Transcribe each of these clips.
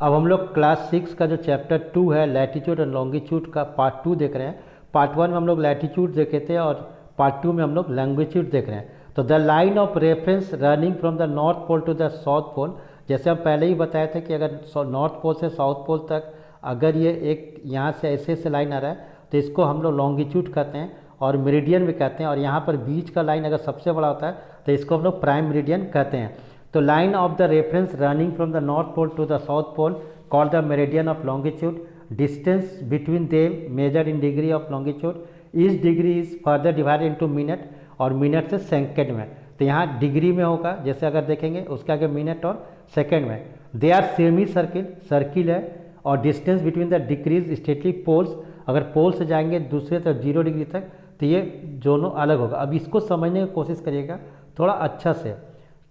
अब हम लोग क्लास 6 का जो चैप्टर 2 है लैटीट्यूड एंड लॉन्गिट्यूड का पार्ट 2 देख रहे हैं। पार्ट 1 में हम लोग लैटीट्यूड देखे थे और पार्ट 2 में हम लोग लॉन्गिट्यूड देख रहे हैं। तो the line of reference running from the north pole to the south pole, जैसे हम पहले ही बताए थे कि अगर नॉर्थ पोल से साउथ पोल तक अगर ये एक यहाँ से ऐसे लाइन आ रहा है तो इसको हम लोग लॉन्गिट्यूड कहते हैं और मेरिडियन भी कहते हैं। और यहाँ पर बीच का लाइन अगर सबसे बड़ा होता है तो इसको हम लोग प्राइम मेरिडियन कहते हैं। तो line of the reference running from the north pole to the south pole called the meridian of longitude. Distance between them measured in degree of longitude. Each degree is further divided into minute और minute से second में। तो यहाँ degree में होगा, जैसे अगर देखेंगे उसके आगे मिनट और सेकेंड में। They are semi circle, circle है। और distance between the decrease steadily poles, अगर पोल से जाएंगे दूसरे तक 0 डिग्री तक तो ये दोनों अलग होगा। अब इसको समझने की कोशिश करिएगा थोड़ा अच्छा से,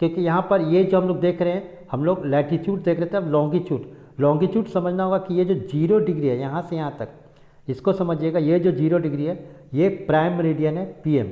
क्योंकि यहाँ पर ये जो हम लोग देख रहे हैं, हम लोग लैटीट्यूड देख रहे थे, अब लॉन्गिट्यूड। लॉन्गिट्यूड समझना होगा कि ये जो 0 डिग्री है यहाँ से यहाँ तक, इसको समझिएगा। ये जो 0 डिग्री है ये प्राइम मेरिडियन है PM।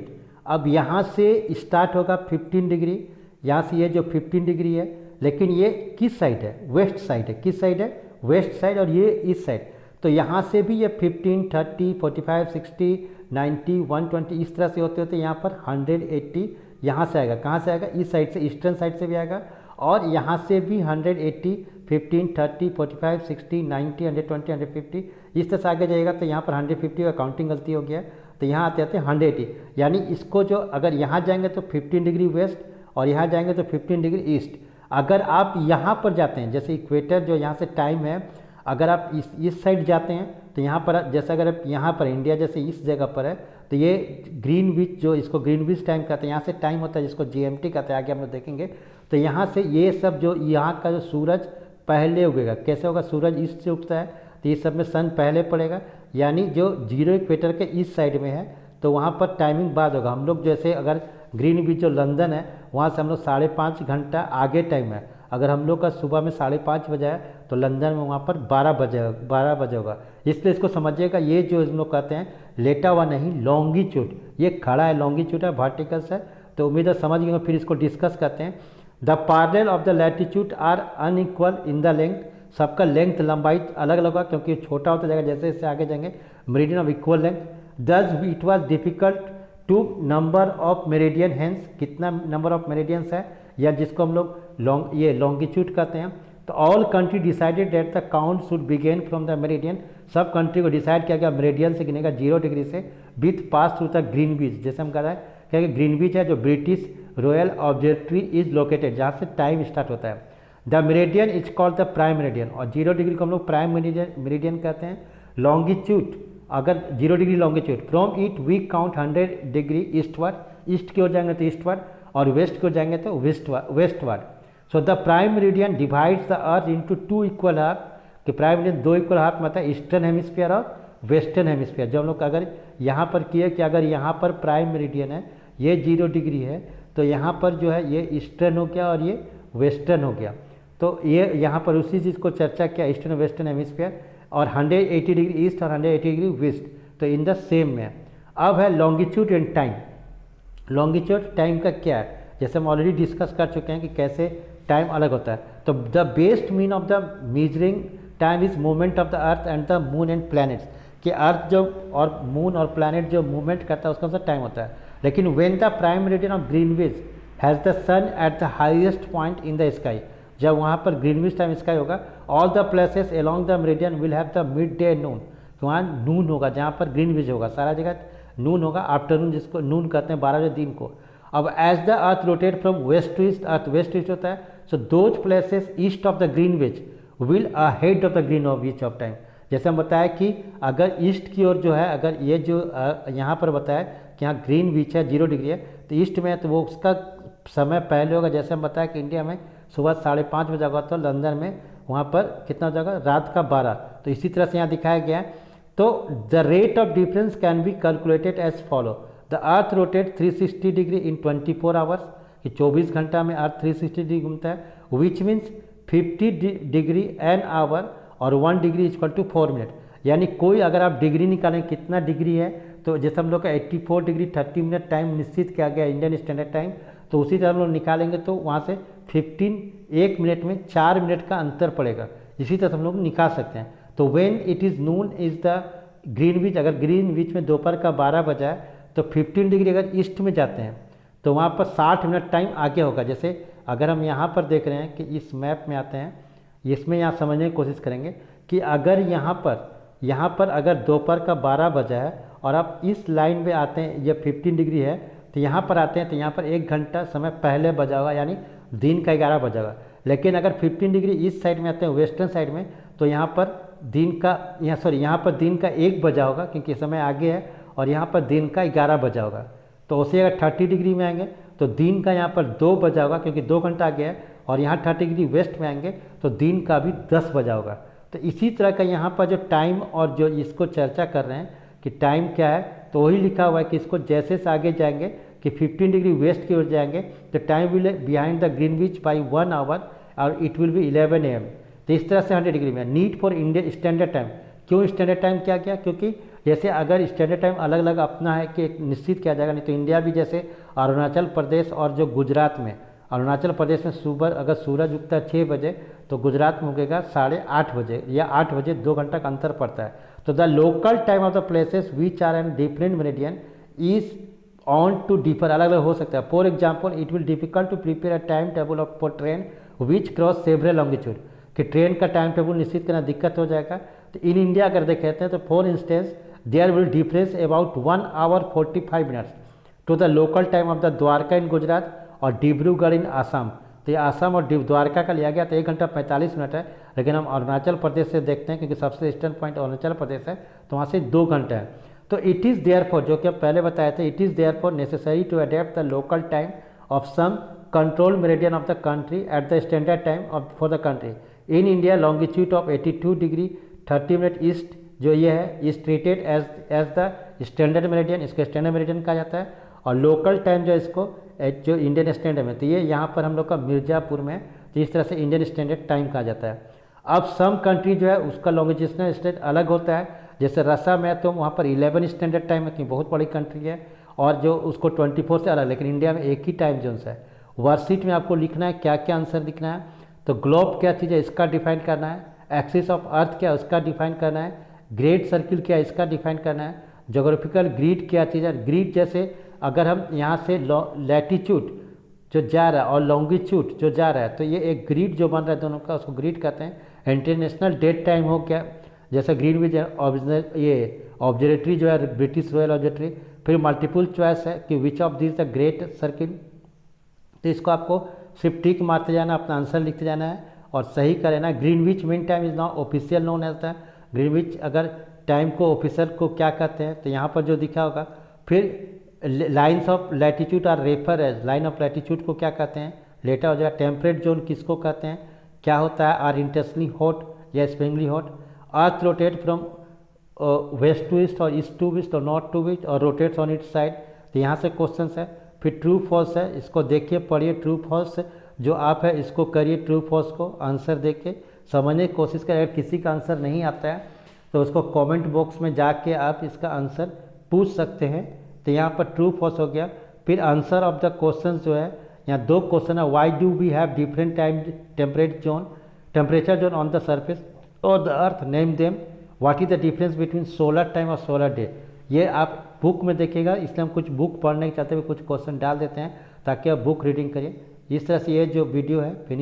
अब यहाँ से स्टार्ट होगा 15 डिग्री, यहाँ से ये जो 15 डिग्री है, लेकिन ये किस साइड है? वेस्ट साइड है। किस साइड है? West side. और ये इस साइड। तो यहाँ से भी ये 15, 30, 45, 60, 90, 120 इस तरह से होते होते यहाँ पर 180 यहाँ से आएगा। कहाँ से आएगा? इस साइड से, ईस्टर्न साइड से भी आएगा। और यहाँ से भी 180, 15, 30, 45, 60, 90, 120, 150 इस तरह से आगे जाएगा। तो यहाँ पर 150 का काउंटिंग गलती हो गया, तो यहाँ आते आते 180। यानी इसको जो अगर यहाँ जाएंगे तो 15 डिग्री वेस्ट और यहाँ जाएंगे तो 15 डिग्री ईस्ट। अगर आप यहाँ पर जाते हैं, जैसे इक्वेटर जो यहाँ से टाइम है, अगर आप इस साइड जाते हैं तो यहाँ पर, जैसे अगर आप यहाँ पर इंडिया जैसे इस जगह पर है तो ये ग्रीनविच, जो इसको ग्रीनविच टाइम कहते हैं, यहाँ से टाइम होता है जिसको GMT कहते हैं, आगे हम लोग देखेंगे। तो यहाँ से ये सब जो यहाँ का जो सूरज पहले उगेगा, कैसे होगा? सूरज ईस्ट से उगता है तो इस सब में सन पहले पड़ेगा, यानी जो 0 इक्वेटर के इस साइड में है तो वहाँ पर टाइमिंग बाद होगा। हम लोग जैसे अगर ग्रीनविच जो लंदन है वहाँ से हम लोग 5.5 घंटा आगे टाइम है। अगर हम लोग का सुबह में 5:30 बजे है तो लंदन में वहाँ पर 12 बजे होगा। इसलिए इसको समझिएगा, ये जो हम लोग कहते हैं लेटा हुआ नहीं, लॉन्गिट्यूड, ये खड़ा है, लॉन्गिट्यूड है, वर्टिकल्स है। तो उम्मीद है समझ गए। फिर इसको डिस्कस करते हैं। The parallel of the latitude are unequal in the length. सबका लेंथ लंबाई अलग अलग होगा, क्योंकि छोटा होता जाएगा जैसे जैसे आगे जाएंगे। Meridian of equal length. Thus it was difficult to number of meridian, hence कितना नंबर ऑफ मेरिडियंस है, या जिसको हम लोग लॉन्गिट्यूड कहते हैं। तो all country decided that the count should begin from the meridian. सब कंट्री को डिसाइड किया गया मेरिडियन से गिनेगा 0 डिग्री से, with pass through the Greenwich. जैसे हम कह रहे हैं क्या, ग्रीनविच है जो British Royal observatory is located, जहाँ से टाइम स्टार्ट होता है। The meridian is called the prime meridian, और 0 डिग्री को हम लोग प्राइम मेरिडियन कहते हैं। लॉन्गिट्यूड, अगर 0 degree longitude, from it we count 100 degree eastward, east की ओर जाएंगे तो ईस्टवर्ड, और वेस्ट की ओर जाएंगे तो westward. So the prime meridian divides the earth into 2 equal half, कि प्राइम मेरिडियन 2 इक्वल हाफ मतलब ईस्टर्न हेमिस्फीयर और वेस्टर्न हेमिस्फीयर। जो हम लोग अगर यहाँ पर किए कि अगर यहाँ पर प्राइम मेरिडियन है, ये 0 डिग्री है, तो यहाँ पर जो है ये ईस्टर्न हो गया और ये वेस्टर्न हो गया। तो ये यहाँ पर उसी चीज़ को चर्चा किया, ईस्टर्न वेस्टर्न हेमिस्फीयर, और 180 डिग्री ईस्ट और 180 डिग्री वेस्ट, तो इन द सेम में। अब है longitude and time. Longitude time का क्या है, जैसे हम ऑलरेडी डिस्कस कर चुके हैं कि कैसे टाइम अलग होता है। तो the best mean of the measuring time is movement of the earth and the moon and planets, कि अर्थ जो और मून और प्लैनेट जो मूवमेंट करता है उसका सा टाइम होता है। लेकिन when the prime meridian of Greenwich has the sun at the highest point in the sky, जब वहाँ पर ग्रीनविच टाइम स्काई होगा, all the places along the meridian will have the midday noon, तो वहाँ नून होगा, जहाँ पर Greenwich होगा सारा जगह नून होगा, आफ्टरनून जिसको नून कहते हैं 12 बजे दिन को। अब as the earth rotate from west to east, earth west to east होता है, so those places east of the Greenwich will ahead of the Greenwich of time. जैसे हम बताया कि अगर ईस्ट की ओर जो है, अगर ये जो यहाँ पर बताया कि यहाँ ग्रीनविच है 0 डिग्री है, तो ईस्ट में है तो वो उसका समय पहले होगा। जैसे हम बताया कि इंडिया में सुबह 5:30 बजे होगा, तो लंदन में वहाँ पर कितना हो जाएगा? रात का 12। तो इसी तरह से यहाँ दिखाया गया है। तो the rate of difference can be calculated as follow. The earth rotate 360 degree in 24 hours, कि 24 घंटा में अर्थ 360 डिग्री घूमता है, which means 50 degree an hour और 1 डिग्री इक्वल टू 4 मिनट। यानी कोई अगर आप डिग्री निकालें कितना डिग्री है, तो जैसे हम लोग का 84 डिग्री 30 मिनट टाइम निश्चित किया गया इंडियन स्टैंडर्ड टाइम, तो उसी तरह हम लोग निकालेंगे तो वहाँ से 1 मिनट में 4 मिनट का अंतर पड़ेगा। इसी तरह से हम लोग निकाल सकते हैं। तो when it is Noon is the Greenwich, अगर ग्रीनविच में दोपहर का 12 बजा है तो 15 डिग्री अगर ईस्ट में जाते हैं तो वहाँ पर 60 मिनट टाइम आगे होगा। जैसे अगर हम यहाँ पर देख रहे हैं कि इस मैप में आते हैं, इसमें यहाँ समझने की कोशिश करेंगे कि अगर यहाँ पर अगर दोपहर का 12 बजा है और आप इस लाइन में आते हैं, ये 15 डिग्री है, तो यहाँ पर आते हैं तो यहाँ पर 1 घंटा समय पहले बजा होगा, यानी दिन का 11 बजा होगा। लेकिन अगर 15 डिग्री इस साइड में आते हैं, वेस्टर्न साइड में, तो यहाँ पर दिन का यहाँ पर दिन का 1 बजा होगा क्योंकि समय आगे है, और यहाँ पर दिन का 11 बजा होगा। तो उसे अगर 30 डिग्री में आएंगे तो दिन का यहाँ पर 2 बजा होगा क्योंकि 2 घंटा आगे है, और यहाँ 30 डिग्री वेस्ट में आएंगे तो दिन का भी 10 बजा होगा। तो इसी तरह का यहाँ पर जो टाइम और जो इसको चर्चा कर रहे हैं कि टाइम क्या है, तो वही लिखा हुआ है कि इसको जैसे से आगे जाएंगे कि 15 डिग्री वेस्ट की ओर जाएंगे तो time will behind the Greenwich by 1 hour और इट विल बी 11 AM। तो इस तरह से 100 डिग्री में need for Indian standard time. क्यों स्टैंडर्ड टाइम क्या किया? क्योंकि जैसे अगर स्टैंडर्ड टाइम अलग अलग अपना है कि एक निश्चित किया जाएगा, नहीं तो इंडिया भी जैसे अरुणाचल प्रदेश और जो गुजरात में, अरुणाचल प्रदेश में सुबह अगर सूरज उगता है 6 बजे तो गुजरात में उगेगा 8:30 बजे या 8 बजे, 2 घंटा का अंतर पड़ता है। तो the local time of the places which are an different meridian is on to differ, अलग अलग हो सकता है। For example it will difficult to prepare a time table of for train which cross several longitude, कि train का time table निश्चित करना दिक्कत हो जाएगा। तो इन इंडिया अगर देखें हैं तो for instance there will difference about 1 hour 45 minutes to the local time of the Dwarka in Gujarat और डिब्रूगढ़ इन आसाम। तो ये आसाम और द्वारका का लिया गया तो 1 घंटा 45 मिनट है, लेकिन हम अरुणाचल प्रदेश से देखते हैं क्योंकि सबसे ईस्टर्न पॉइंट अरुणाचल प्रदेश है तो वहाँ से 2 घंटा है। तो इट इज़ देयर फॉर, जो कि हम पहले बताए थे, it is therefore necessary to adapt the local time of some control meridian of the country at the standard time of for the country. In India longitude of 82 degree 30 minute east जो ये है is treated as the standard meridian, इसको standard meridian कहा जाता है। और local time जो इसको जो इंडियन स्टैंडर्ड में, तो ये यहाँ पर हम लोग का मिर्ज़ापुर में, तो इस तरह से इंडियन स्टैंडर्ड टाइम कहा जाता है। अब सम कंट्री जो है उसका लॉन्गिट्यूडनल स्टेट अलग होता है, जैसे रसा में तो वहाँ पर 11 स्टैंडर्ड टाइम है क्योंकि बहुत बड़ी कंट्री है, और जो उसको 24 से अलग, लेकिन इंडिया में एक ही टाइम जोन है। वर्कशीट में आपको लिखना है क्या क्या आंसर लिखना है। तो ग्लोब क्या चीज़ है इसका डिफाइन करना है, एक्सिस ऑफ अर्थ क्या उसका डिफाइन करना है, ग्रेट सर्किल क्या इसका डिफाइन करना है, जोग्राफिकल ग्रिड क्या चीज़ है। ग्रिड जैसे अगर हम यहाँ से लैटिट्यूड जो जा रहा है और लॉन्गिट्यूड जो जा रहा है, तो ये एक ग्रिड जो बन रहा है दोनों का उसको ग्रिड कहते हैं। इंटरनेशनल डेट टाइम हो गया, जैसे ग्रीनविच ये ऑब्जर्वेटरी जो है ब्रिटिश रॉयल ऑब्जर्वेटरी। फिर मल्टीपल चॉइस है कि which of this the great circle, तो इसको आपको सिर्फ टिक मारते जाना, अपना आंसर लिखते जाना है और सही कर लेना। Greenwich mean time is not official known as the Greenwich, अगर टाइम को ऑफिसर को क्या कहते हैं तो यहाँ पर जो दिखा होगा। फिर lines of latitude are refer as, line of latitude को क्या कहते हैं, लेटर हो जाएगा। टेम्परेट जोन किसको कहते हैं, क्या होता है, आर इंटेंसली हॉट या sparingly hot. Earth rotate from west to east और ईस्ट टू वेस्ट और नॉर्थ टू वेस्ट और रोटेट्स ऑन इट साइड, तो यहाँ से क्वेश्चन है। फिर ट्रू फॉल्स है, इसको देखिए पढ़िए, ट्रू फॉल्स जो आप है इसको करिए, ट्रू फॉल्स को आंसर देके समझने की कोशिश करें। अगर किसी का आंसर नहीं आता है तो उसको कमेंट बॉक्स में जाके आप इसका आंसर पूछ सकते हैं। तो यहाँ पर ट्रू फॉल्स हो गया। फिर आंसर ऑफ द क्वेश्चन जो है, यहाँ 2 क्वेश्चन है। Why do we have different time temperature zone on the surface और the earth, name them. What is the difference between solar time और सोलर डे, ये आप बुक में देखिएगा, इसलिए हम कुछ बुक पढ़ने के चाहते हुए कुछ क्वेश्चन डाल देते हैं ताकि आप बुक रीडिंग करिए। इस तरह से ये जो वीडियो है फिनिश